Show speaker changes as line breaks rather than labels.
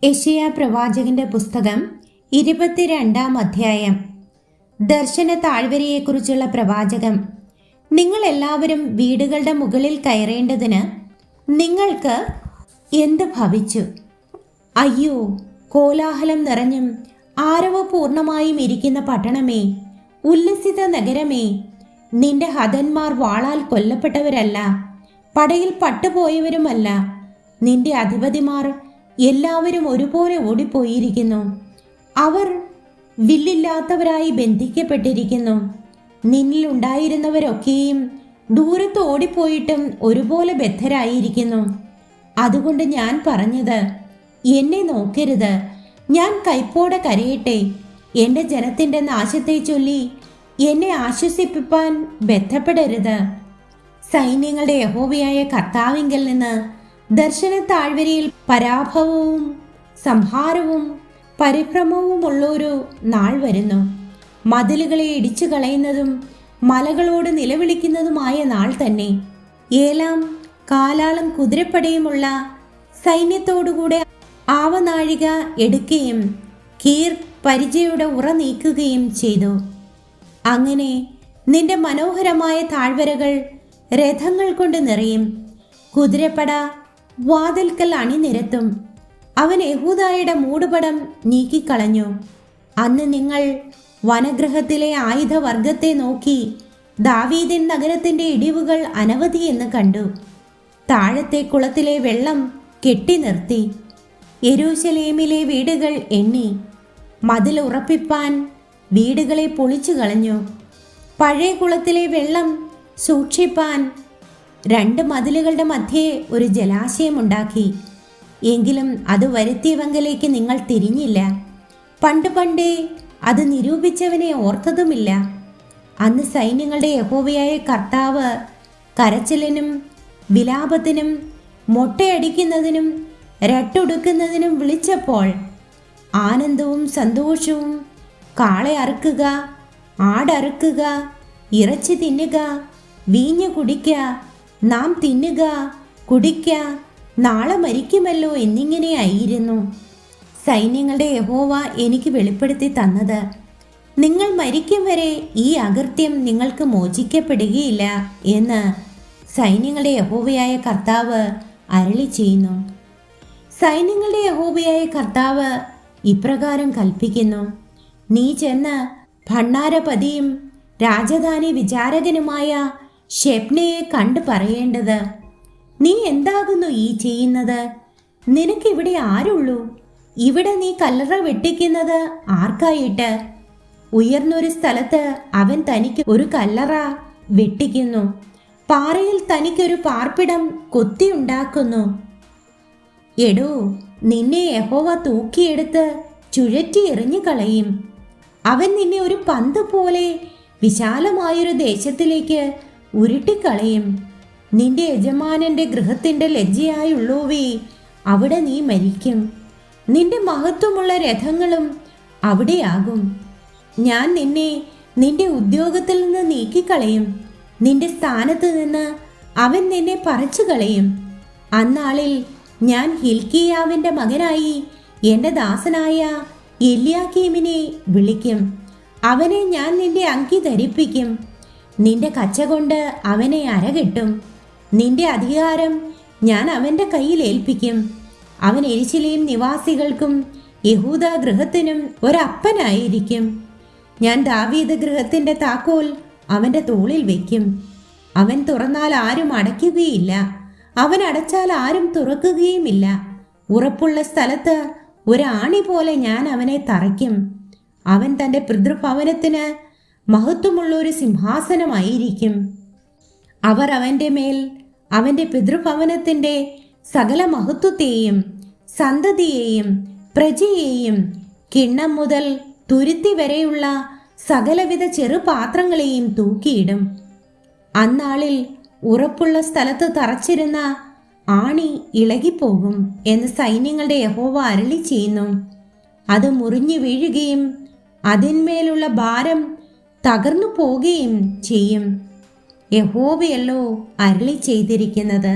യെശയ്യാ പ്രവാചകന്റെ പുസ്തകം 22-ാം അധ്യായം. ദർശന താഴ്വരയെക്കുറിച്ചുള്ള പ്രവാചകം. നിങ്ങൾ എല്ലാവരും വീടുകളുടെ മുകളിൽ കയറേണ്ടതിന് നിങ്ങൾക്ക് എന്ത് ഭവിച്ചു? അയ്യോ, കോലാഹലം നിറഞ്ഞും ആരവപൂർണമായും ഇരിക്കുന്ന പട്ടണമേ, ഉല്ലസിത നഗരമേ, നിന്റെ ഹതന്മാർ വാളാൽ കൊല്ലപ്പെട്ടവരല്ല, പടയിൽ പട്ടുപോയവരുമല്ല. നിന്റെ അധിപതിമാർ എല്ലാവരും ഒരുപോലെ ഓടിപ്പോയിരിക്കുന്നു. അവർ വില്ലില്ലാത്തവരായി ബന്ധിക്കപ്പെട്ടിരിക്കുന്നു. നിന്നിലുണ്ടായിരുന്നവരൊക്കെയും ദൂരത്ത് ഓടിപ്പോയിട്ടും ഒരുപോലെ ബദ്ധരായിരിക്കുന്നു. അതുകൊണ്ട് ഞാൻ പറഞ്ഞത്, എന്നെ നോക്കരുത്, ഞാൻ കൈപ്പോടെ കരയട്ടെ. എൻ്റെ ജനത്തിൻ്റെ നാശത്തെ ചൊല്ലി എന്നെ ആശ്വസിപ്പിപ്പാൻ ബന്ധപ്പെടരുത്. സൈന്യങ്ങളുടെ യഹോവയായ കർത്താവിങ്കൽ നിന്ന് ദർശന താഴ്വരയിൽ പരാഭവവും സംഹാരവും പരിഭ്രമവുമുള്ളൊരു നാൾ വരുന്നു. മതിലുകളെ ഇടിച്ചു കളയുന്നതും മലകളോട് നിലവിളിക്കുന്നതുമായ നാൾ തന്നെ. ഏലാം കാലാളും കുതിരപ്പടയുമുള്ള സൈന്യത്തോടുകൂടെ ആവനാഴിക എടുക്കുകയും കീർ പരിചയുടെ ഉറ നീക്കുകയും ചെയ്തു. അങ്ങനെ നിന്റെ മനോഹരമായ താഴ്വരകൾ രഥങ്ങൾ കൊണ്ട് നിറയും. കുതിരപ്പട വാതിൽക്കൽ അണിനിരത്തും. അവൻ യഹൂദായുടെ മൂടുപടം നീക്കിക്കളഞ്ഞു. അന്ന് നിങ്ങൾ വനഗ്രഹത്തിലെ ആയുധവർഗത്തെ നോക്കി ദാവീദിൻ നഗരത്തിൻ്റെ ഇടിവുകൾ അനവധി എന്ന് കണ്ടു. താഴത്തെ കുളത്തിലെ വെള്ളം കെട്ടി നിർത്തി. യെരൂശലേമിലെ വീടുകൾ എണ്ണി. മതിൽ ഉറപ്പിപ്പാൻ വീടുകളെ പൊളിച്ചു കളഞ്ഞു. പഴയ കുളത്തിലെ വെള്ളം സൂക്ഷിപ്പാൻ 2 മതിലുകളുടെ മധ്യേ ഒരു ജലാശയമുണ്ടാക്കി. എങ്കിലും അത് വരുത്തിയവങ്കലേക്ക് നിങ്ങൾ തിരിഞ്ഞില്ല. പണ്ടേ അത് നിരൂപിച്ചവനെ ഓർത്തതുമില്ല. അന്ന് സൈന്യങ്ങളുടെ യഹോവയായ കർത്താവ് കരച്ചിലിനും വിലാപത്തിനും മൊട്ടയടിക്കുന്നതിനും രട്ടുടുക്കുന്നതിനും വിളിച്ചപ്പോൾ ആനന്ദവും സന്തോഷവും, കാളെ അറുക്കുക, ആടറുക്കുക, ഇറച്ചി തിന്നുക, വീഞ്ഞു കുടിക്കുക, നാം തിന്നുക കുടിക്ക, നാളെ മരിക്കുമല്ലോ എന്നിങ്ങനെയായിരുന്നു സൈന്യങ്ങളുടെ യഹോവ എനിക്ക് വെളിപ്പെടുത്തി തന്നത്. നിങ്ങൾ മരിക്കും വരെ ഈ അകൃത്യം നിങ്ങൾക്ക് മോചിക്കപ്പെടുകയില്ല എന്ന് സൈന്യങ്ങളുടെ യഹോവയായ കർത്താവ് അരുളി ചെയ്യുന്നു. സൈന്യങ്ങളുടെ യഹോവയായ കർത്താവ് ഇപ്രകാരം കൽപ്പിക്കുന്നു: നീ ചെന്ന് ഭണ്ഡാരപതിയും രാജധാനി വിചാരകനുമായ ഷെബ്നയെ കണ്ടു പറയേണ്ടത്, നീ എന്താകുന്നു ഈ ചെയ്യുന്നത്? നിനക്കിവിടെ ആരുള്ളൂ? ഇവിടെ നീ കല്ലറ വെട്ടിക്കുന്നത് ആർക്കായിട്ട്? ഉയർന്നൊരു സ്ഥലത്ത് അവൻ തനിക്ക് ഒരു കല്ലറ വെട്ടിക്കുന്നു, പാറയിൽ തനിക്കൊരു പാർപ്പിടം കൊത്തിയുണ്ടാക്കുന്നു. എടോ, നിന്നെ യഹോവ തൂക്കിയെടുത്ത് ചുഴറ്റി എറിഞ്ഞു കളയും. അവൻ നിന്നെ ഒരു പന്ത് പോലെ വിശാലമായൊരു ദേശത്തിലേക്ക് ഉരുട്ടിക്കളയും. നിന്റെ യജമാനന്റെ ഗൃഹത്തിൻ്റെ ലജ്ജയായുള്ളവേ, അവിടെ നീ മരിക്കും. നിന്റെ മഹത്വമുള്ള രഥങ്ങളും അവിടെയാകും. ഞാൻ നിന്നെ നിന്റെ ഉദ്യോഗത്തിൽ നിന്ന് നീക്കിക്കളയും. നിന്റെ സ്ഥാനത്ത് നിന്ന് അവൻ നിന്നെ പറിച്ചു കളയും. അന്നാളിൽ ഞാൻ ഹിൽക്കിയാവിൻ്റെ മകനായി എൻ്റെ ദാസനായ എല്യാക്കീമിനെ വിളിക്കും. അവനെ ഞാൻ നിന്റെ അങ്കി ധരിപ്പിക്കും. നിന്റെ കച്ച കൊണ്ട് അവനെ അരകെട്ടും. നിന്റെ അധികാരം ഞാൻ അവൻ്റെ കയ്യിൽ ഏൽപ്പിക്കും. അവൻ യെരൂശലേം നിവാസികൾക്കും യഹൂദ ഗൃഹത്തിനും ഒരപ്പനായിരിക്കും. ഞാൻ ദാവീദ് ഗൃഹത്തിൻ്റെ താക്കോൽ അവൻ്റെ തോളിൽ വയ്ക്കും. അവൻ തുറന്നാൽ ആരും അടയ്ക്കുകയില്ല, അവൻ അടച്ചാൽ ആരും തുറക്കുകയുമില്ല. ഉറപ്പുള്ള സ്ഥലത്ത് ഒരാണി പോലെ ഞാൻ അവനെ തറയ്ക്കും. അവൻ തൻ്റെ പിതൃഭവനത്തിന് മഹത്വമുള്ള ഒരു സിംഹാസനമായിരിക്കും. അവർ അവൻ്റെ മേൽ അവൻ്റെ പിതൃഭവനത്തിൻ്റെ സകല മഹത്വത്തെയും സന്തതിയെയും പ്രജയെയും കിണ്ണം മുതൽ തുരുത്തി വരെയുള്ള സകലവിധ ചെറുപാത്രങ്ങളെയും തൂക്കിയിടും. അന്നാളിൽ ഉറപ്പുള്ള സ്ഥലത്ത് തറച്ചിരുന്ന ആണി ഇളകിപ്പോകും എന്ന് സൈന്യങ്ങളുടെ യഹോവ അരുളി ചെയ്യുന്നു. അത് മുറിഞ്ഞു വീഴുകയും അതിന്മേലുള്ള ഭാരം തകർന്നു പോവുകയും ചെയ്യും. യഹോവയല്ലോ അരുളി ചെയ്തിരിക്കുന്നത്.